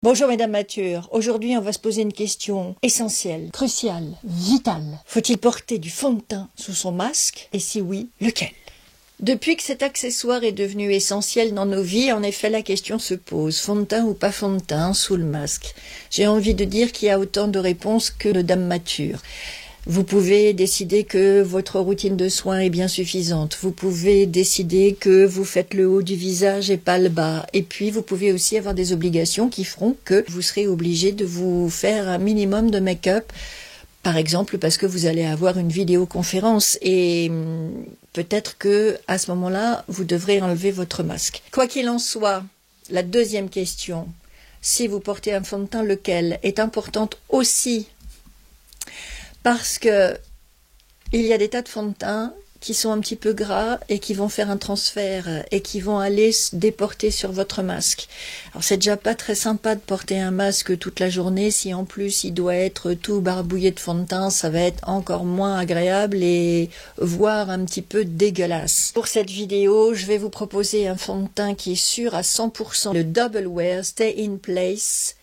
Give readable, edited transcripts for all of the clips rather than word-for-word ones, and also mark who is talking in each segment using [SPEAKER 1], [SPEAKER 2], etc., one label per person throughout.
[SPEAKER 1] Bonjour mesdames matures, aujourd'hui on va se poser une question essentielle, cruciale, vitale. Faut-il porter du fond de teint sous son masque? Et si oui, lequel? Depuis que cet accessoire est devenu essentiel dans nos vies, en effet la question se pose, fond de teint ou pas fond de teint sous le masque? J'ai envie de dire qu'il y a autant de réponses que de dames matures. Vous pouvez décider que votre routine de soins est bien suffisante. Vous pouvez décider que vous faites le haut du visage et pas le bas. Et puis, vous pouvez aussi avoir des obligations qui feront que vous serez obligé de vous faire un minimum de make-up. Par exemple, parce que vous allez avoir une vidéoconférence et peut-être que à ce moment-là, vous devrez enlever votre masque. Quoi qu'il en soit, la deuxième question, si vous portez un fond de teint, lequel, est importante aussi. Parce que il y a des tas de fonds de teint qui sont un petit peu gras et qui vont faire un transfert et qui vont aller se déporter sur votre masque. Alors c'est déjà pas très sympa de porter un masque toute la journée. Si en plus il doit être tout barbouillé de fond de teint, ça va être encore moins agréable et voire un petit peu dégueulasse. Pour cette vidéo, je vais vous proposer un fond de teint qui est sûr à 100%, le Double Wear Stay in Place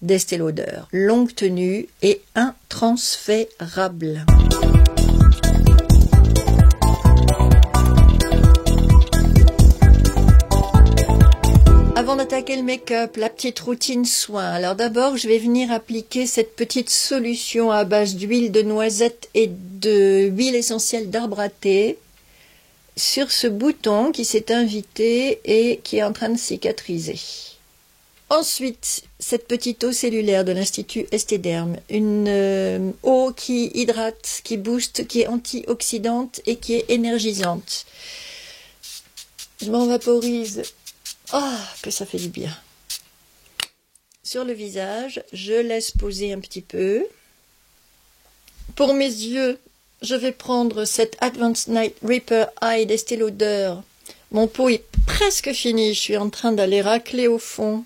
[SPEAKER 1] d'Estée Lauder, longue tenue et intransférable. Avant d'attaquer le make-up, la petite routine soin. Alors d'abord, je vais venir appliquer cette petite solution à base d'huile de noisette et d'huile essentielle d'arbre à thé sur ce bouton qui s'est invité et qui est en train de cicatriser. Ensuite, cette petite eau cellulaire de l'Institut Estéderm, une eau qui hydrate, qui booste, qui est antioxydante et qui est énergisante. Je m'en vaporise. Ah, que ça fait du bien. Sur le visage, je laisse poser un petit peu. Pour mes yeux, je vais prendre cette Advanced Night Repair Eye d'Estée Lauder. Mon pot est presque fini, je suis en train d'aller racler au fond.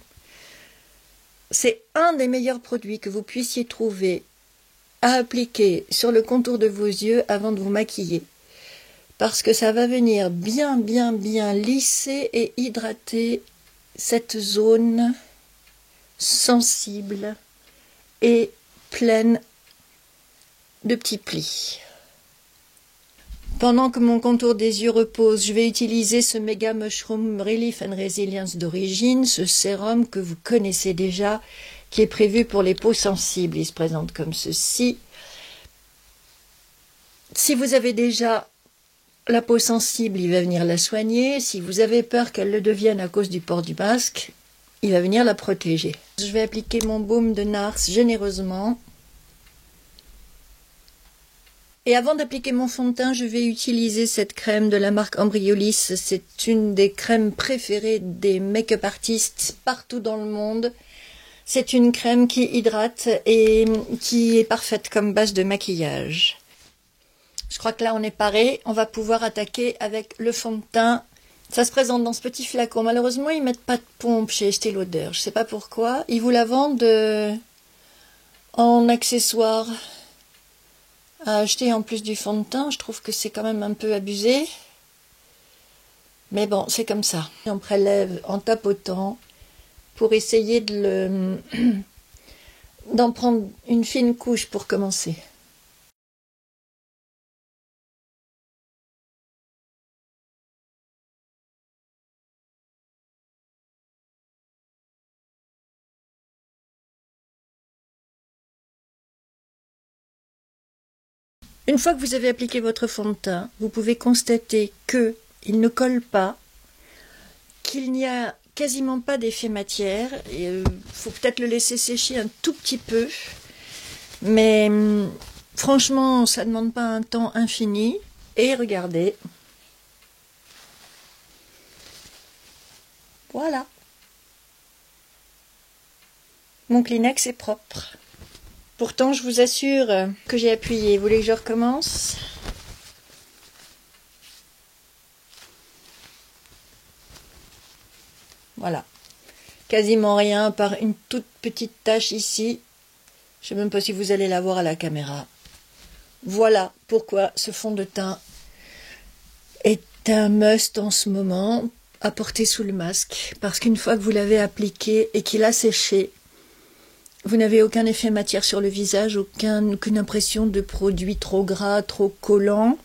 [SPEAKER 1] C'est un des meilleurs produits que vous puissiez trouver à appliquer sur le contour de vos yeux avant de vous maquiller. Parce que ça va venir bien lisser et hydrater cette zone sensible et pleine de petits plis. Pendant que mon contour des yeux repose, je vais utiliser ce Mega Mushroom Relief and Resilience d'origine, ce sérum que vous connaissez déjà, qui est prévu pour les peaux sensibles. Il se présente comme ceci. Si vous avez déjà la peau sensible, il va venir la soigner. Si vous avez peur qu'elle le devienne à cause du port du masque, il va venir la protéger. Je vais appliquer mon baume de Nars généreusement. Et avant d'appliquer mon fond de teint, je vais utiliser cette crème de la marque Embryolisse. C'est une des crèmes préférées des make-up artistes partout dans le monde. C'est une crème qui hydrate et qui est parfaite comme base de maquillage. Je crois que là on est paré. On va pouvoir attaquer avec le fond de teint. Ça se présente dans ce petit flacon. Malheureusement, ils ne mettent pas de pompe chez Estée Lauder. Je ne sais pas pourquoi. Ils vous la vendent en accessoire à acheter en plus du fond de teint. Je trouve que c'est quand même un peu abusé. Mais bon, c'est comme ça. On prélève en tapotant pour essayer d'en prendre une fine couche pour commencer. Une fois que vous avez appliqué votre fond de teint, vous pouvez constater qu'il ne colle pas, qu'il n'y a quasiment pas d'effet matière. Il faut peut-être le laisser sécher un tout petit peu, mais franchement, ça ne demande pas un temps infini. Et regardez, voilà, mon Kleenex est propre. Pourtant, je vous assure que j'ai appuyé. Vous voulez que je recommence ? Voilà. Quasiment rien, par une toute petite tache ici. Je ne sais même pas si vous allez la voir à la caméra. Voilà pourquoi ce fond de teint est un must en ce moment à porter sous le masque. Parce qu'une fois que vous l'avez appliqué et qu'il a séché, Vous n'avez aucun effet matière sur le visage, aucune impression de produit trop gras, trop collant,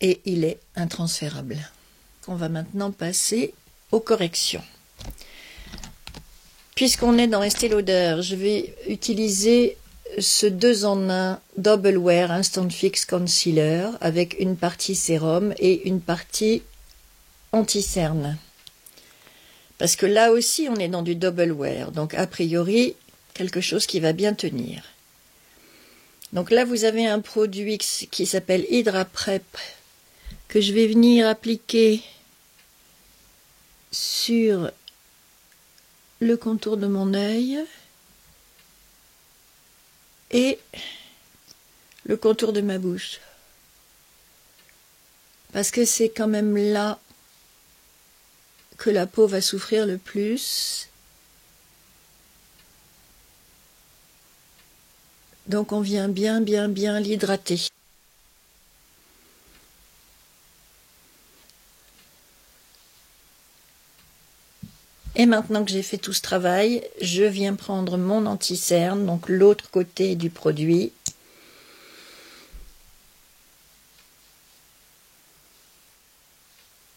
[SPEAKER 1] et il est intransférable. On va maintenant passer aux corrections. Puisqu'on est dans Estée Lauder, je vais utiliser ce 2 en 1 Double Wear Instant Fix Concealer avec une partie sérum et une partie anti-cerne. Parce que là aussi, on est dans du Double Wear, donc a priori, quelque chose qui va bien tenir. Donc là, vous avez un produit qui s'appelle Hydra Prep que je vais venir appliquer sur le contour de mon œil et le contour de ma bouche. Parce que c'est quand même là que la peau va souffrir le plus. Donc on vient bien l'hydrater. Et maintenant que j'ai fait tout ce travail, je viens prendre mon anti-cerne, donc l'autre côté du produit.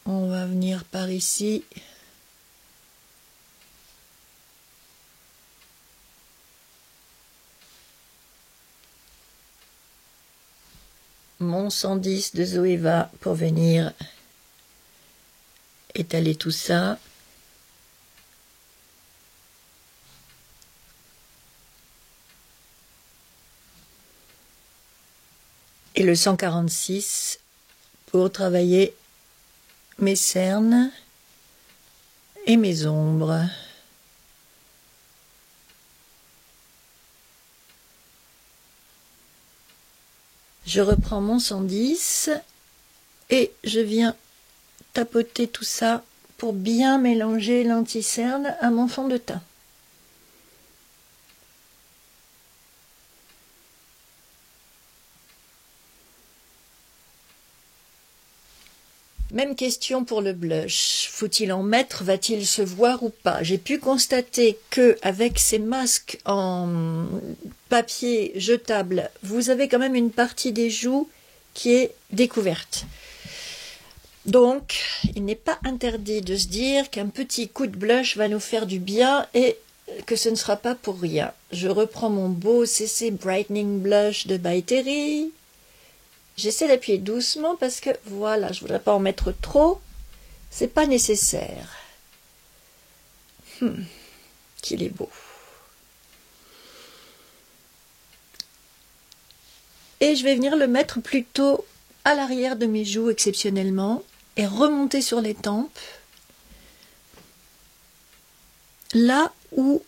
[SPEAKER 1] On va venir par ici. Mon 110 de Zoeva pour venir étaler tout ça. Et le 146 pour travailler mes cernes et mes ombres. Je reprends mon 110 et je viens tapoter tout ça pour bien mélanger l'anti-cerne à mon fond de teint. Même question pour le blush. Faut-il en mettre? Va-t-il se voir ou pas? J'ai pu constater que avec ces masques en papier jetable, vous avez quand même une partie des joues qui est découverte. Donc, il n'est pas interdit de se dire qu'un petit coup de blush va nous faire du bien et que ce ne sera pas pour rien. Je reprends mon beau CC Brightening Blush de By Terry. J'essaie d'appuyer doucement parce que, voilà, je ne voudrais pas en mettre trop. C'est pas nécessaire. Qu'il est beau. Et je vais venir le mettre plutôt à l'arrière de mes joues exceptionnellement et remonter sur les tempes. Là où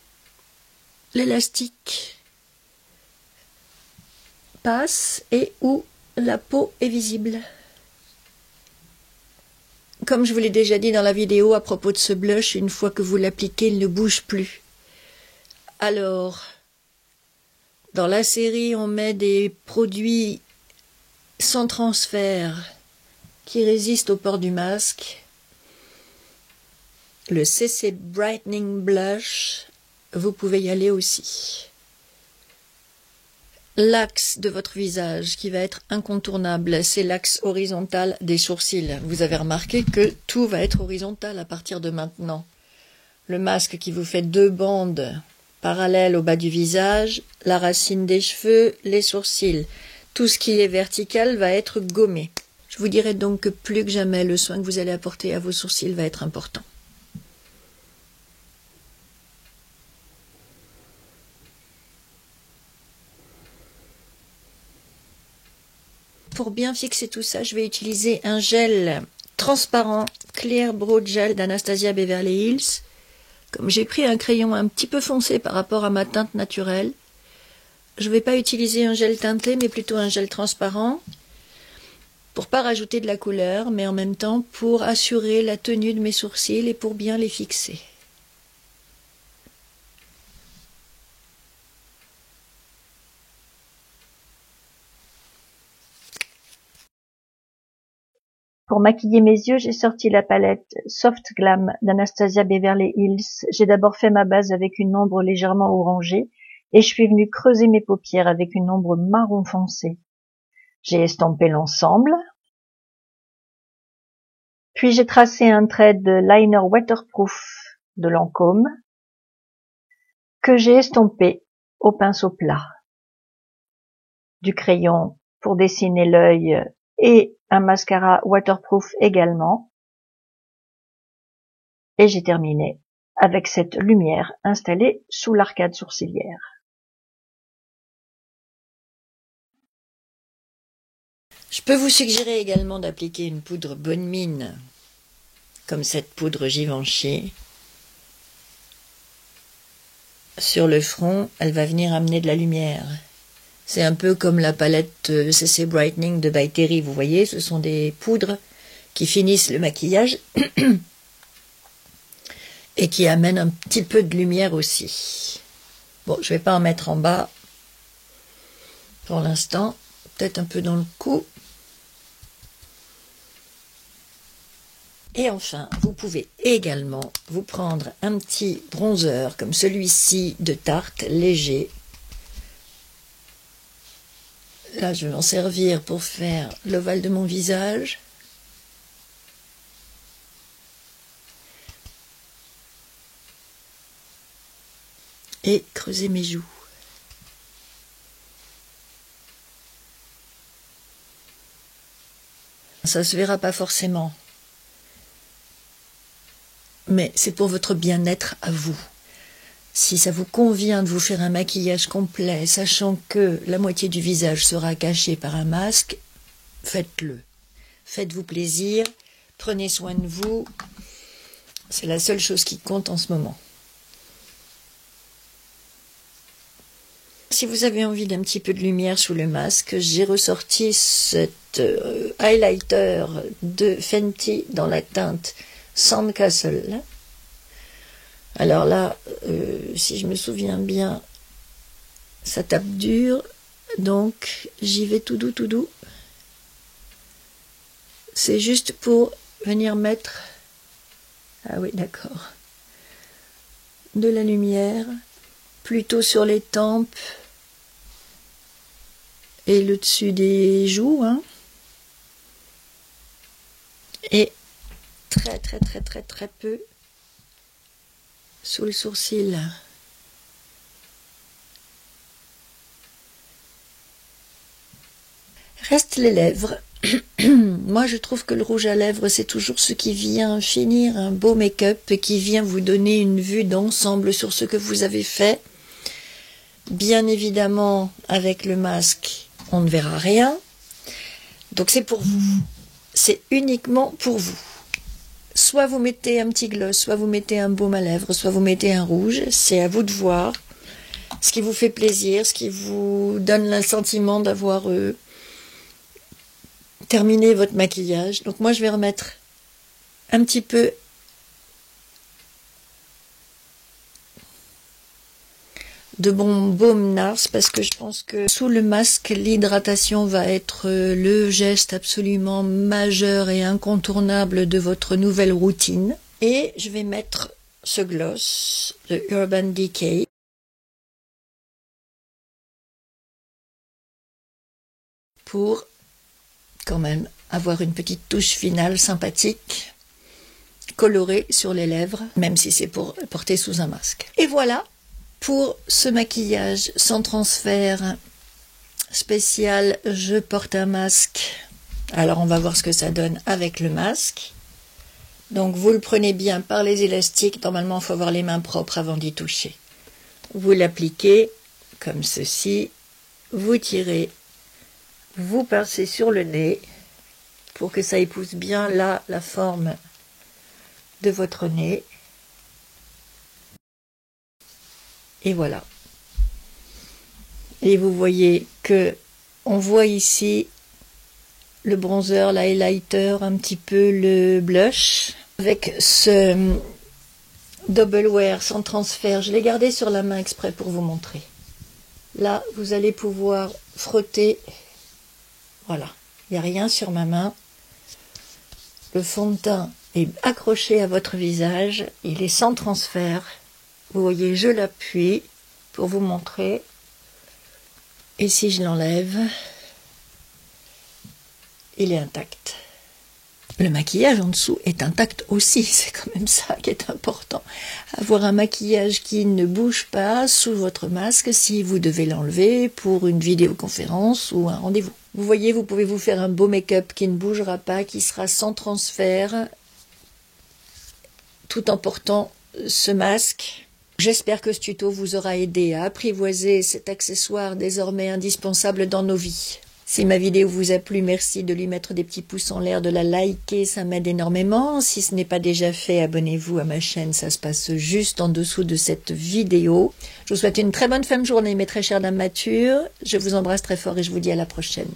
[SPEAKER 1] l'élastique passe et où la peau est visible. Comme je vous l'ai déjà dit dans la vidéo à propos de ce blush, une fois que vous l'appliquez, il ne bouge plus. Alors, dans la série, on met des produits sans transfert qui résistent au port du masque. Le CC Brightening Blush, vous pouvez y aller aussi. L'axe de votre visage qui va être incontournable, c'est l'axe horizontal des sourcils. Vous avez remarqué que tout va être horizontal à partir de maintenant. Le masque qui vous fait 2 bandes parallèles au bas du visage, la racine des cheveux, les sourcils. Tout ce qui est vertical va être gommé. Je vous dirais donc que plus que jamais, le soin que vous allez apporter à vos sourcils va être important. Pour bien fixer tout ça, je vais utiliser un gel transparent Clear Brow Gel d'Anastasia Beverly Hills. Comme j'ai pris un crayon un petit peu foncé par rapport à ma teinte naturelle, je ne vais pas utiliser un gel teinté, mais plutôt un gel transparent, pour pas rajouter de la couleur, mais en même temps pour assurer la tenue de mes sourcils et pour bien les fixer. Pour maquiller mes yeux, j'ai sorti la palette Soft Glam d'Anastasia Beverly Hills. J'ai d'abord fait ma base avec une ombre légèrement orangée et je suis venue creuser mes paupières avec une ombre marron foncé. J'ai estompé l'ensemble, puis j'ai tracé un trait de liner waterproof de Lancôme que j'ai estompé au pinceau plat. Du crayon pour dessiner l'œil et un mascara waterproof également. Et j'ai terminé avec cette lumière installée sous l'arcade sourcilière. Je peux vous suggérer également d'appliquer une poudre bonne mine, comme cette poudre Givenchy. Sur le front, elle va venir amener de la lumière. C'est un peu comme la palette CC Brightening de By Terry, vous voyez, ce sont des poudres qui finissent le maquillage et qui amènent un petit peu de lumière aussi. Bon, je vais pas en mettre en bas pour l'instant, peut-être un peu dans le cou. Et enfin, vous pouvez également vous prendre un petit bronzer comme celui-ci de Tarte, léger. Là, je vais m'en servir pour faire l'ovale de mon visage. Et creuser mes joues. Ça se verra pas forcément. Mais c'est pour votre bien-être à vous. Si ça vous convient de vous faire un maquillage complet, sachant que la moitié du visage sera cachée par un masque, faites-le. Faites-vous plaisir, prenez soin de vous. C'est la seule chose qui compte en ce moment. Si vous avez envie d'un petit peu de lumière sous le masque, j'ai ressorti cet highlighter de Fenty dans la teinte Sandcastle. Alors là, si je me souviens bien, ça tape dur, donc j'y vais tout doux, tout doux. C'est juste pour venir mettre, ah oui d'accord, de la lumière, plutôt sur les tempes et le dessus des joues, hein. Et très très très très très peu sous le sourcil. Restent les lèvres. Moi je trouve que le rouge à lèvres c'est toujours ce qui vient finir un beau make-up et qui vient vous donner une vue d'ensemble sur ce que vous avez fait. Bien évidemment avec le masque on ne verra rien, donc c'est pour vous, c'est uniquement pour vous. Soit vous mettez un petit gloss, soit vous mettez un baume à lèvres, soit vous mettez un rouge, c'est à vous de voir ce qui vous fait plaisir, ce qui vous donne le sentiment d'avoir terminé votre maquillage. Donc moi je vais remettre un petit peu de bon baume Nars parce que je pense que sous le masque l'hydratation va être le geste absolument majeur et incontournable de votre nouvelle routine. Et je vais mettre ce gloss de Urban Decay pour quand même avoir une petite touche finale sympathique, colorée sur les lèvres, même si c'est pour porter sous un masque. Et voilà pour ce maquillage sans transfert spécial. Je porte un masque. Alors on va voir ce que ça donne avec le masque. Donc vous le prenez bien par les élastiques. Normalement il faut avoir les mains propres avant d'y toucher. Vous l'appliquez comme ceci. Vous tirez. Vous pincez sur le nez pour que ça épouse bien là la forme de votre nez. Et voilà. Et vous voyez que on voit ici le bronzer, l'highlighter, un petit peu le blush. Avec ce double wear sans transfert, je l'ai gardé sur la main exprès pour vous montrer. Là, vous allez pouvoir frotter. Voilà, il n'y a rien sur ma main. Le fond de teint est accroché à votre visage. Il est sans transfert. Vous voyez, je l'appuie pour vous montrer. Et si je l'enlève, il est intact. Le maquillage en dessous est intact aussi, c'est quand même ça qui est important. Avoir un maquillage qui ne bouge pas sous votre masque si vous devez l'enlever pour une vidéoconférence ou un rendez-vous. Vous voyez, vous pouvez vous faire un beau make-up qui ne bougera pas, qui sera sans transfert, tout en portant ce masque. J'espère que ce tuto vous aura aidé à apprivoiser cet accessoire désormais indispensable dans nos vies. Si ma vidéo vous a plu, merci de lui mettre des petits pouces en l'air, de la liker, ça m'aide énormément. Si ce n'est pas déjà fait, abonnez-vous à ma chaîne, ça se passe juste en dessous de cette vidéo. Je vous souhaite une très bonne fin de journée, mes très chères dames matures. Je vous embrasse très fort et je vous dis à la prochaine.